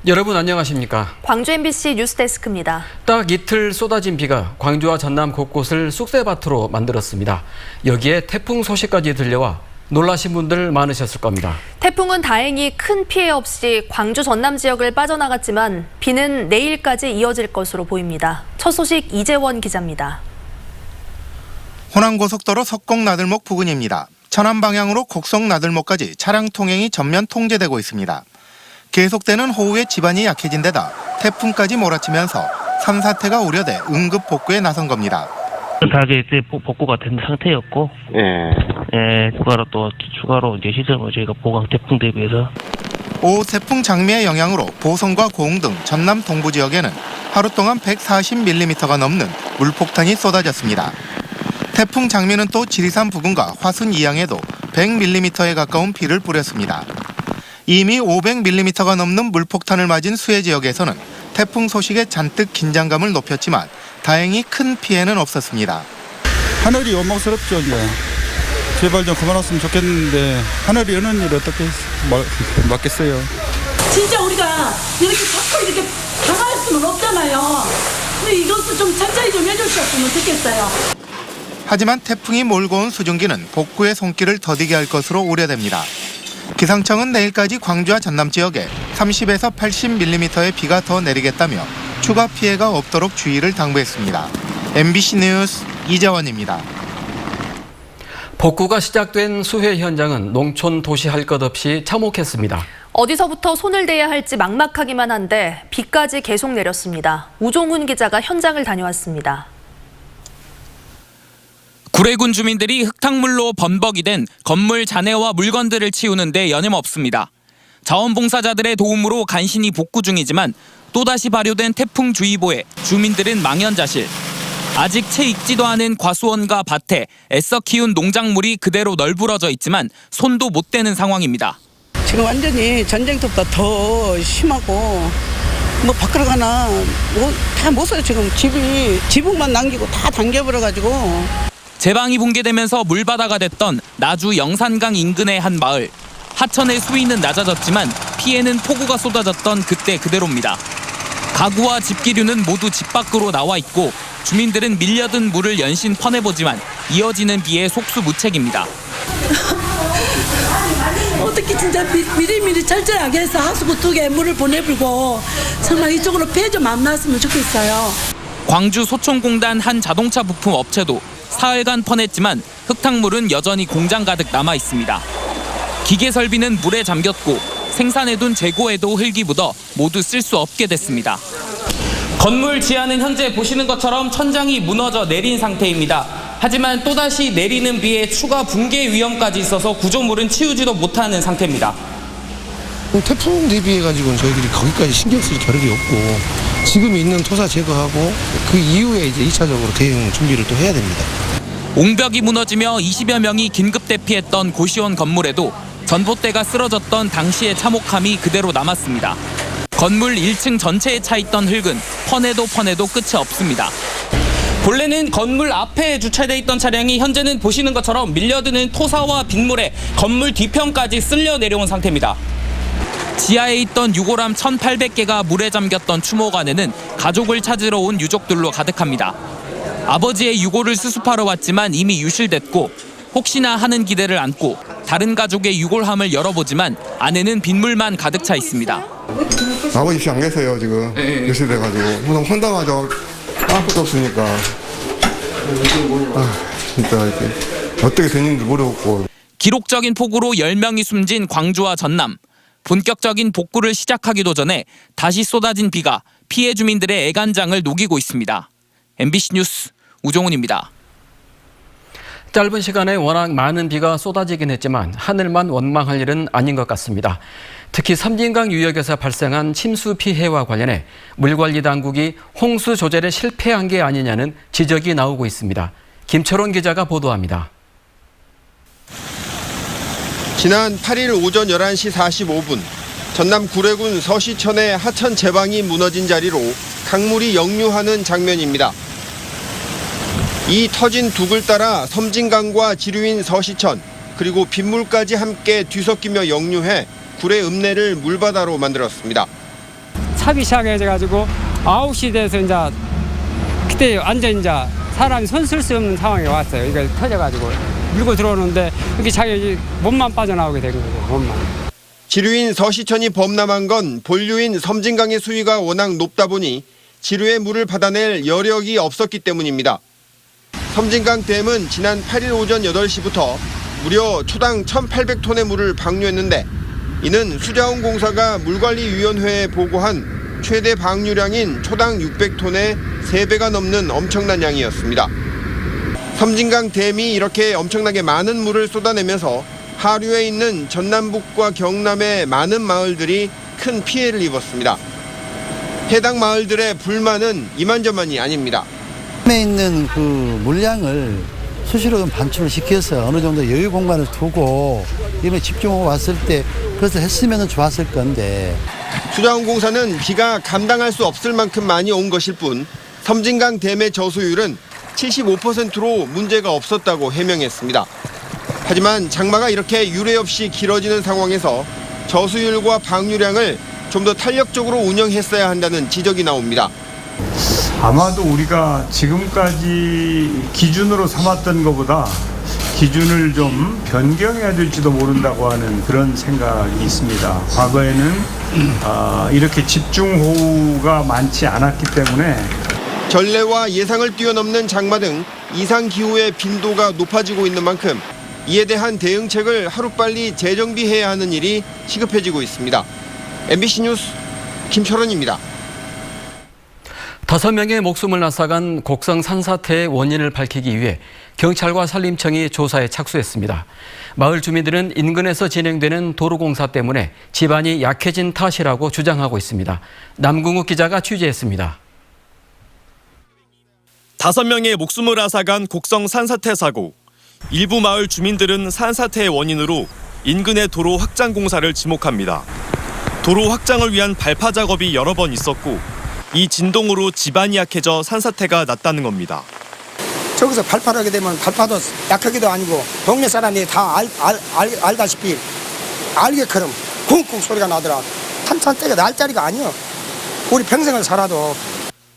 여러분 안녕하십니까? 광주 MBC 뉴스데스크입니다. 딱 이틀 쏟아진 비가 광주와 전남 곳곳을 쑥새밭으로 만들었습니다. 여기에 태풍 소식까지 들려와 놀라신 분들 많으셨을 겁니다. 태풍은 다행히 큰 피해 없이 광주 전남 지역을 빠져나갔지만 비는 내일까지 이어질 것으로 보입니다. 첫 소식 이재원 기자입니다. 호남고속도로 석곡나들목 부근입니다. 천안 방향으로 곡성나들목까지 차량 통행이 전면 통제되고 있습니다. 계속되는 호우에 지반이 약해진 데다 태풍까지 몰아치면서 산사태가 우려돼 응급 복구에 나선 겁니다. 다 이제 복구가 된 상태였고, 추가로 이제 시설을 저희가 보강 태풍 대비해서. 오 태풍 장미의 영향으로 보성과 고흥 등 전남 동부 지역에는 하루 동안 140mm가 넘는 물폭탄이 쏟아졌습니다. 태풍 장미는 또 지리산 부근과 화순 이양에도 100mm에 가까운 비를 뿌렸습니다. 이미 500mm가 넘는 물폭탄을 맞은 수해 지역에서는 태풍 소식에 잔뜩 긴장감을 높였지만 다행히 큰 피해는 없었습니다. 하늘이 원망스럽죠. 이제 제발 좀 그만 왔으면 좋겠는데 하늘이 어느 일 어떻게 맞겠어요. 진짜 우리가 이렇게 자꾸 이렇게 당할 수는 없잖아요. 근데 이것도 좀 천천히 좀 해주셨으면 좋겠어요. 하지만 태풍이 몰고 온 수증기는 복구의 손길을 더디게 할 것으로 우려됩니다. 기상청은 내일까지 광주와 전남 지역에 30에서 80mm의 비가 더 내리겠다며 추가 피해가 없도록 주의를 당부했습니다. MBC 뉴스 이재원입니다. 복구가 시작된 수해 현장은 농촌 도시 할 것 없이 참혹했습니다. 어디서부터 손을 대야 할지 막막하기만 한데 비까지 계속 내렸습니다. 우종훈 기자가 현장을 다녀왔습니다. 구례군 주민들이 흙탕물로 범벅이 된 건물 잔해와 물건들을 치우는데 여념없습니다. 자원봉사자들의 도움으로 간신히 복구 중이지만 또다시 발효된 태풍주의보에 주민들은 망연자실. 아직 채 익지도 않은 과수원과 밭에 애써 키운 농작물이 그대로 널브러져 있지만 손도 못 대는 상황입니다. 지금 완전히 전쟁터보다 더 심하고 밖으로 가나 다 못 써요. 지금 지붕만 남기고 다 당겨버려가지고. 제방이 붕괴되면서 물바다가 됐던 나주 영산강 인근의 한 마을. 하천의 수위는 낮아졌지만 피해는 폭우가 쏟아졌던 그때 그대로입니다. 가구와 집기류는 모두 집 밖으로 나와 있고 주민들은 밀려든 물을 연신 퍼내보지만 이어지는 비에 속수무책입니다. 어떻게 진짜 미리미리 철저하게 해서 하수구 2개 물을 보내불고 정말 이쪽으로 피해 좀 안 났으면 좋겠어요. 광주 소총공단 한 자동차 부품 업체도 사흘간 퍼냈지만 흙탕물은 여전히 공장 가득 남아 있습니다. 기계 설비는 물에 잠겼고 생산해둔 재고에도 흙이 묻어 모두 쓸 수 없게 됐습니다. 건물 지하는 현재 보시는 것처럼 천장이 무너져 내린 상태입니다. 하지만 또다시 내리는 비에 추가 붕괴 위험까지 있어서 구조물은 치우지도 못하는 상태입니다. 태풍 대비해가지고는 저희들이 거기까지 신경 쓸 겨를이 없고 지금 있는 토사 제거하고 그 이후에 이제 2차적으로 대응 준비를 또 해야 됩니다. 옹벽이 무너지며 20여 명이 긴급 대피했던 고시원 건물에도 전봇대가 쓰러졌던 당시의 참혹함이 그대로 남았습니다. 건물 1층 전체에 차 있던 흙은 퍼내도 끝이 없습니다. 본래는 건물 앞에 주차돼 있던 차량이 현재는 보시는 것처럼 밀려드는 토사와 빗물에 건물 뒤편까지 쓸려 내려온 상태입니다. 지하에 있던 유골함 1,800개가 물에 잠겼던 추모관에는 가족을 찾으러 온 유족들로 가득합니다. 아버지의 유골을 수습하러 왔지만 이미 유실됐고 혹시나 하는 기대를 안고 다른 가족의 유골함을 열어보지만 안에는 빗물만 가득 차 있습니다. 아버지 입시 안 계세요 지금. 유실돼가지고 너무 황당하죠. 아무것도 없으니까. 진짜 이게 어떻게 됐는지 모르겠고. 기록적인 폭우로 10명이 숨진 광주와 전남. 본격적인 복구를 시작하기도 전에 다시 쏟아진 비가 피해 주민들의 애간장을 녹이고 있습니다. MBC 뉴스 우종훈입니다. 짧은 시간에 워낙 많은 비가 쏟아지긴 했지만 하늘만 원망할 일은 아닌 것 같습니다. 특히 섬진강 유역에서 발생한 침수 피해와 관련해 물관리 당국이 홍수 조절에 실패한 게 아니냐는 지적이 나오고 있습니다. 김철원 기자가 보도합니다. 지난 8일 오전 11시 45분 전남 구례군 서시천의 하천 제방이 무너진 자리로 강물이 역류하는 장면입니다. 이 터진 둑을 따라 섬진강과 지류인 서시천 그리고 빗물까지 함께 뒤섞이며 역류해 구례 읍내를 물바다로 만들었습니다. 차기 시작해가지고 9시 돼서 이제 그때 완전 이제 사람이 손 쓸 수 없는 상황에 왔어요. 이거 터져가지고 밀고 들어오는데 이렇게 자기 몸만 빠져나오게 된 거예요. 몸만. 지류인 서시천이 범람한 건 본류인 섬진강의 수위가 워낙 높다 보니 지류의 물을 받아낼 여력이 없었기 때문입니다. 섬진강 댐은 지난 8일 오전 8시부터 무려 초당 1,800톤의 물을 방류했는데 이는 수자원공사가 물관리위원회에 보고한 최대 방류량인 초당 600톤의 3배가 넘는 엄청난 양이었습니다. 섬진강 댐이 이렇게 엄청나게 많은 물을 쏟아내면서 하류에 있는 전남북과 경남의 많은 마을들이 큰 피해를 입었습니다. 해당 마을들의 불만은 이만저만이 아닙니다. 댐에 있는 그 물량을 수시로 좀 반출을 시켜서 어느 정도 여유 공간을 두고 이번에 집중호우 왔을 때 그래서 했으면 좋았을 건데. 수자원공사는 비가 감당할 수 없을 만큼 많이 온 것일 뿐 섬진강 댐의 저수율은 75%로 문제가 없었다고 해명했습니다. 하지만 장마가 이렇게 유례 없이 길어지는 상황에서 저수율과 방류량을 좀 더 탄력적으로 운영했어야 한다는 지적이 나옵니다. 아마도 우리가 지금까지 기준으로 삼았던 것보다 기준을 좀 변경해야 될지도 모른다고 하는 그런 생각이 있습니다. 과거에는 이렇게 집중호우가 많지 않았기 때문에 전례와 예상을 뛰어넘는 장마 등 이상기후의 빈도가 높아지고 있는 만큼 이에 대한 대응책을 하루빨리 재정비해야 하는 일이 시급해지고 있습니다. MBC 뉴스 김철원입니다. 5명의 목숨을 앗아간 곡성 산사태의 원인을 밝히기 위해 경찰과 산림청이 조사에 착수했습니다. 마을 주민들은 인근에서 진행되는 도로공사 때문에 집안이 약해진 탓이라고 주장하고 있습니다. 남궁욱 기자가 취재했습니다. 5명의 목숨을 앗아간 곡성 산사태 사고. 일부 마을 주민들은 산사태의 원인으로 인근의 도로 확장 공사를 지목합니다. 도로 확장을 위한 발파 작업이 여러 번 있었고 이 진동으로 집안이 약해져 산사태가 났다는 겁니다. 저기서 발파를 하게 되면 발파도 약하기도 아니고 동네 사람들이 다 알다시피 알게처럼 쿵쿵 소리가 나더라. 한참 때가 날 자리가 아니야. 우리 평생을 살아도.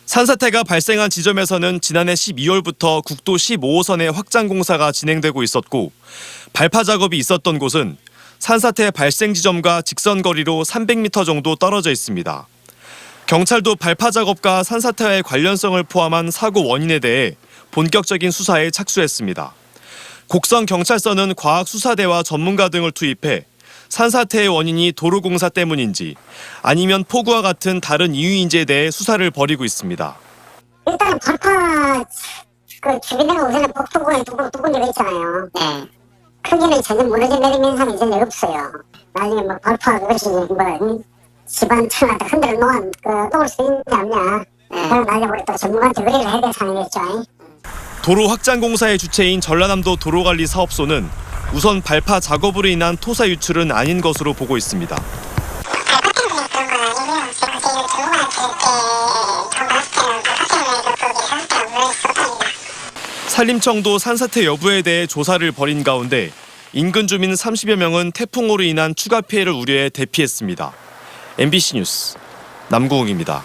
산사태가 발생한 지점에서는 지난해 12월부터 국도 15호선의 확장 공사가 진행되고 있었고 발파 작업이 있었던 곳은 산사태 발생 지점과 직선 거리로 300m 정도 떨어져 있습니다. 경찰도 발파 작업과 산사태와의 관련성을 포함한 사고 원인에 대해 본격적인 수사에 착수했습니다. 곡성경찰서는 과학수사대와 전문가 등을 투입해 산사태의 원인이 도로공사 때문인지 아니면 폭우와 같은 다른 이유인지에 대해 수사를 벌이고 있습니다. 일단 발파 주변에가 우선은 복도구에 두 군데가 있잖아요. 네. 크기는 전혀 무너져 내리는 현상이 전혀 없어요. 나중에 발파 그것이 집안 천하다 흔들어 놓은 놓을 수 있냐 없냐. 그럼 나중에 우리 또 전문가한테 의뢰를 해야 될 상황이겠죠. 도로 확장 공사의 주체인 전라남도 도로관리사업소는 우선 발파 작업으로 인한 토사 유출은 아닌 것으로 보고 있습니다. 산림청도 산사태 여부에 대해 조사를 벌인 가운데 인근 주민 30여 명은 태풍으로 인한 추가 피해를 우려해 대피했습니다. MBC 뉴스 남궁욱입니다.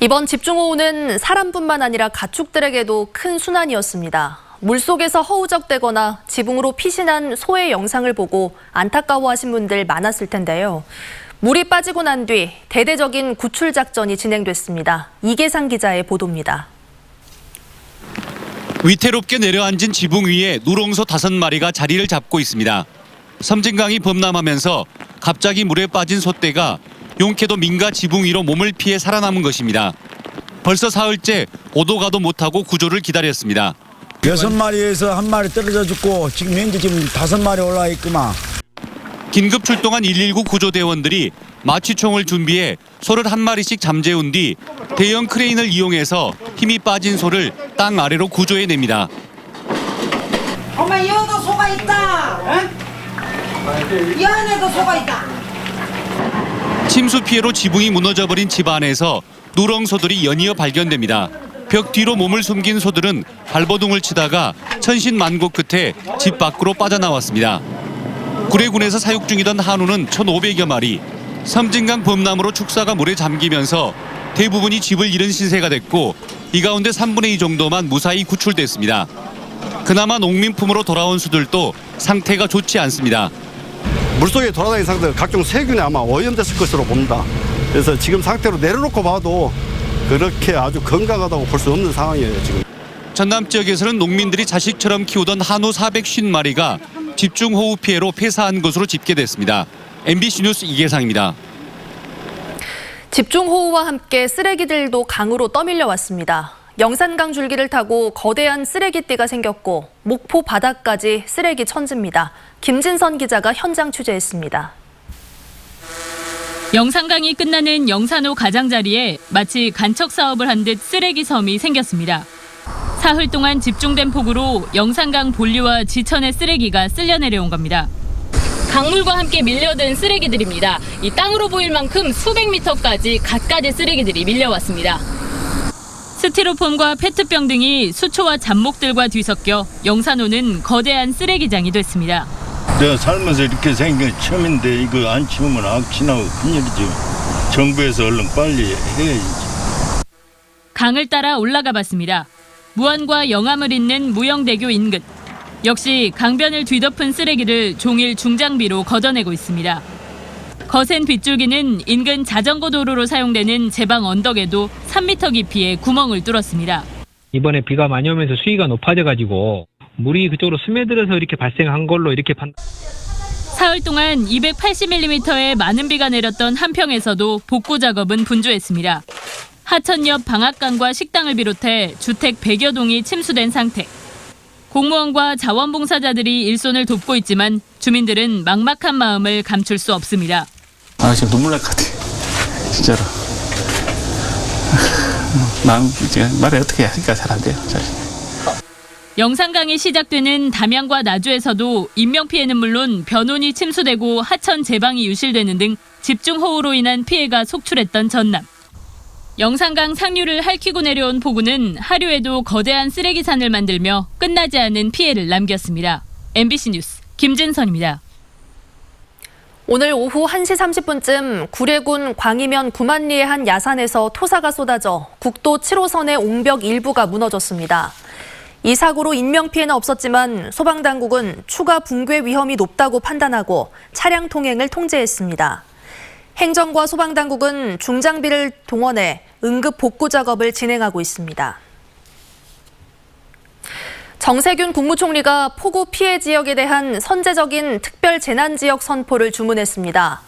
이번 집중호우는 사람뿐만 아니라 가축들에게도 큰 순환이었습니다. 물속에서 허우적대거나 지붕으로 피신한 소의 영상을 보고 안타까워하신 분들 많았을 텐데요. 물이 빠지고 난 뒤 대대적인 구출 작전이 진행됐습니다. 이계상 기자의 보도입니다. 위태롭게 내려앉은 지붕 위에 누렁소 5마리가 자리를 잡고 있습니다. 섬진강이 범람하면서 갑자기 물에 빠진 소떼가 용케도 민가 지붕 위로 몸을 피해 살아남은 것입니다. 벌써 사흘째 오도 가도 못하고 구조를 기다렸습니다. 6마리에서 1마리 떨어져 죽고 지금 현재 5마리 올라와 있구만. 긴급 출동한 119 구조대원들이 마취총을 준비해 소를 1마리씩 잠재운 뒤 대형 크레인을 이용해서 힘이 빠진 소를 땅 아래로 구조해냅니다. 엄마 이 안에도 소가 있다. 응? 이 안에도 소가 있다. 침수 피해로 지붕이 무너져버린 집 안에서 누렁소들이 연이어 발견됩니다. 벽 뒤로 몸을 숨긴 소들은 발버둥을 치다가 천신만고 끝에 집 밖으로 빠져나왔습니다. 구례군에서 사육 중이던 한우는 1,500여 마리, 섬진강 범람으로 축사가 물에 잠기면서 대부분이 집을 잃은 신세가 됐고 이 가운데 3분의 2 정도만 무사히 구출됐습니다. 그나마 농민품으로 돌아온 수들도 상태가 좋지 않습니다. 물속에 돌아다니는 상태는 각종 세균에 아마 오염됐을 것으로 봅니다. 그래서 지금 상태로 내려놓고 봐도 그렇게 아주 건강하다고 볼 수 없는 상황이에요, 지금. 전남 지역에서는 농민들이 자식처럼 키우던 한우 450마리가 집중호우 피해로 폐사한 것으로 집계됐습니다. MBC 뉴스 이계상입니다. 집중호우와 함께 쓰레기들도 강으로 떠밀려 왔습니다. 영산강 줄기를 타고 거대한 쓰레기띠가 생겼고 목포 바다까지 쓰레기 천지입니다. 김진선 기자가 현장 취재했습니다. 영산강이 끝나는 영산호 가장자리에 마치 간척 사업을 한 듯 쓰레기 섬이 생겼습니다. 사흘 동안 집중된 폭우로 영산강 본류와 지천의 쓰레기가 쓸려 내려온 겁니다. 강물과 함께 밀려든 쓰레기들입니다. 이 땅으로 보일 만큼 수백 미터까지 갖가지 쓰레기들이 밀려왔습니다. 스티로폼과 페트병 등이 수초와 잡목들과 뒤섞여 영산호는 거대한 쓰레기장이 됐습니다. 내가 살면서 이렇게 생긴 게 처음인데 이거 안 치우면 악취나고 큰일이죠. 정부에서 얼른 빨리 해야지. 강을 따라 올라가 봤습니다. 무안과 영암을 잇는 무영대교 인근. 역시 강변을 뒤덮은 쓰레기를 종일 중장비로 걷어내고 있습니다. 거센 빗줄기는 인근 자전거 도로로 사용되는 제방 언덕에도 3m 깊이의 구멍을 뚫었습니다. 이번에 비가 많이 오면서 수위가 높아져가지고 물이 그쪽으로 스며들어서 이렇게 발생한 걸로 이렇게 사흘 동안 280mm의 많은 비가 내렸던 한평에서도 복구 작업은 분주했습니다. 하천 옆 방앗간과 식당을 비롯해 주택 100여 동이 침수된 상태. 공무원과 자원봉사자들이 일손을 돕고 있지만 주민들은 막막한 마음을 감출 수 없습니다. 지금 눈물 날 것 같아. 진짜로. 마음 이제 말을 어떻게 하니까 잘 안 돼요. 영산강이 시작되는 담양과 나주에서도 인명피해는 물론 변온이 침수되고 하천 제방이 유실되는 등 집중호우로 인한 피해가 속출했던 전남. 영산강 상류를 핥히고 내려온 폭우는 하류에도 거대한 쓰레기산을 만들며 끝나지 않은 피해를 남겼습니다. MBC 뉴스 김진선입니다. 오늘 오후 1시 30분쯤 구례군 광이면 구만리의 한 야산에서 토사가 쏟아져 국도 7호선의 옹벽 일부가 무너졌습니다. 이 사고로 인명피해는 없었지만 소방당국은 추가 붕괴 위험이 높다고 판단하고 차량 통행을 통제했습니다. 행정과 소방당국은 중장비를 동원해 응급 복구 작업을 진행하고 있습니다. 정세균 국무총리가 폭우 피해 지역에 대한 선제적인 특별 재난지역 선포를 주문했습니다.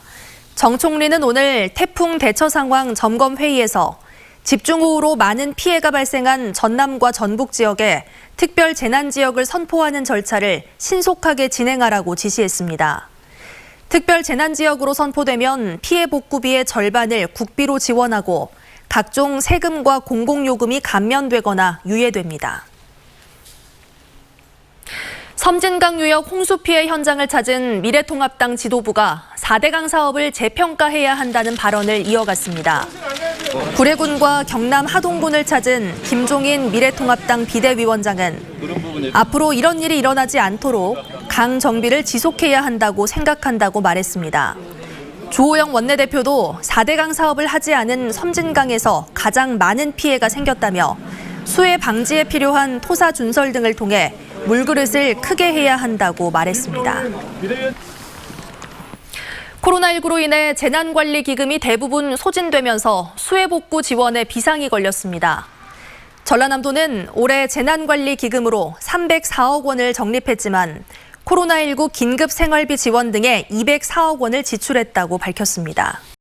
정 총리는 오늘 태풍 대처 상황 점검 회의에서 집중호우로 많은 피해가 발생한 전남과 전북 지역에 특별 재난지역을 선포하는 절차를 신속하게 진행하라고 지시했습니다. 특별 재난지역으로 선포되면 피해 복구비의 절반을 국비로 지원하고 각종 세금과 공공요금이 감면되거나 유예됩니다. 섬진강 유역 홍수 피해 현장을 찾은 미래통합당 지도부가 4대강 사업을 재평가해야 한다는 발언을 이어갔습니다. 구례군과 경남 하동군을 찾은 김종인 미래통합당 비대위원장은 앞으로 이런 일이 일어나지 않도록 강 정비를 지속해야 한다고 생각한다고 말했습니다. 주호영 원내대표도 4대강 사업을 하지 않은 섬진강에서 가장 많은 피해가 생겼다며 수해 방지에 필요한 토사 준설 등을 통해 물그릇을 크게 해야 한다고 말했습니다. 코로나19로 인해 재난관리기금이 대부분 소진되면서 수해복구 지원에 비상이 걸렸습니다. 전라남도는 올해 재난관리기금으로 304억 원을 적립했지만 코로나19 긴급생활비 지원 등에 204억 원을 지출했다고 밝혔습니다.